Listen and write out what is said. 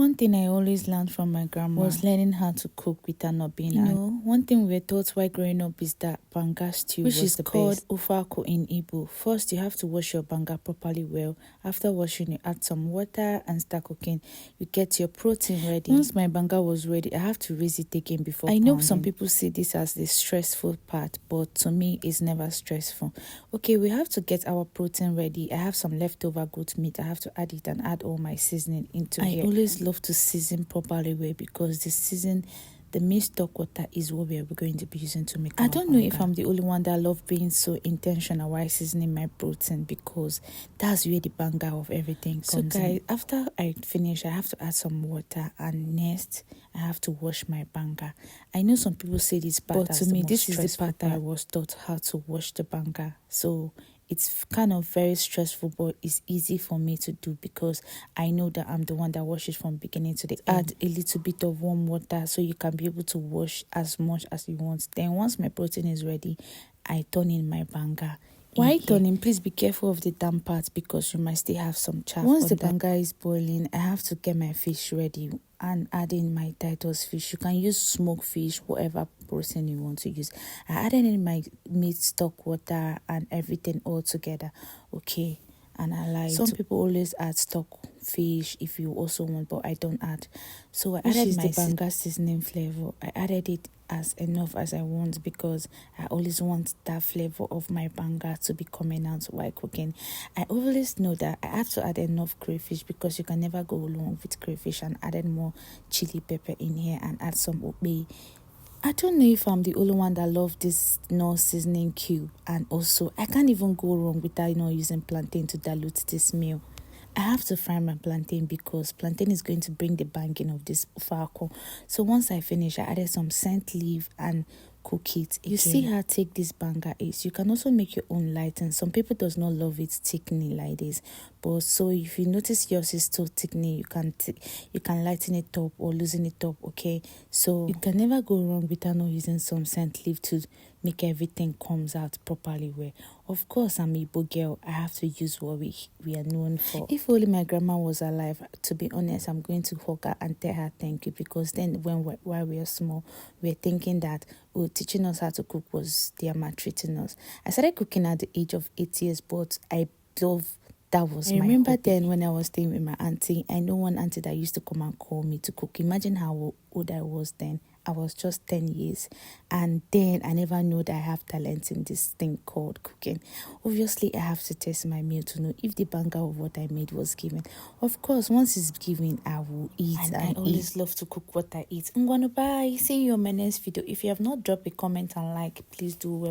One thing I always learned from my grandma was learning how to cook without not being angry. One thing we were taught while growing up is that banga stew, which is called ufako in Igbo. First, you have to wash your banga properly well. After washing, you add some water and start cooking. You get your protein ready. Once my banga was ready, I have to raise it again before pounding. I know some people see this as the stressful part, but to me, it's never stressful. Okay, we have to get our protein ready. I have some leftover goat meat. I have to add it and add all my seasoning into it. I always love to season properly well because the mixed stock water is what we're going to be using to make. I don't know if I'm the only one that love being so intentional while seasoning my protein, because that's where the banga of everything comes in. So guys, after I finish, I have to add some water, and next I have to wash my banga. I know some people say this part, but to me this is the part I was taught how to wash the banga. So it's kind of very stressful, but it's easy for me to do because I know that I'm the one that washes from beginning to the end. Add a little bit of warm water so you can be able to wash as much as you want. Then once my protein is ready, I turn in my banga. While turning, please be careful of the damp part because you might still have some chaff. Once the banga is boiling, I have to get my fish ready and add in my Titus fish. You can use smoked fish, whatever protein you want to use. I added in my meat stock water and everything all together. Okay, and I like some people always add stock fish if you also want, but I don't add. So I added my banga seasoning flavor. I added it as enough as I want because I always want that flavor of my banga to be coming out while cooking. I always know that I have to add enough crayfish because you can never go wrong with crayfish, and added more chili pepper in here and add some obe. I don't know if I'm the only one that love this seasoning cube, and also I can't even go wrong without using plantain to dilute this meal. I have to fry my plantain because plantain is going to bring the banging of this ufako. So once I finish, I added some scent leaf and cook it again. You see how thick this banga is. You can also make your own lighten. Some people does not love it thickening like this, but so if you notice yours is still thickening, you can lighten it up or loosen it up. Okay, so you can never go wrong without not using some scent leaf to make everything comes out properly well. Of course, I'm a Igbo girl. I have to use what we are known for. If only my grandma was alive, to be honest, I'm going to hug her and tell her thank you, because then while we were small, we were thinking that teaching us how to cook was they are maltreating us. I started cooking at the age of 8 years, but I love that was I remember hobby. Then when I was staying with my auntie, I know one auntie that used to come and call me to cook. Imagine how old I was then. I was just 10 years, and then I never knew that I have talent in this thing called cooking. Obviously, I have to taste my meal to know if the banga of what I made was given. Of course, once it's given, I will eat. And I always love to cook what I eat. I'm gonna bye. See you on my next video. If you have not dropped a comment and like, please do well.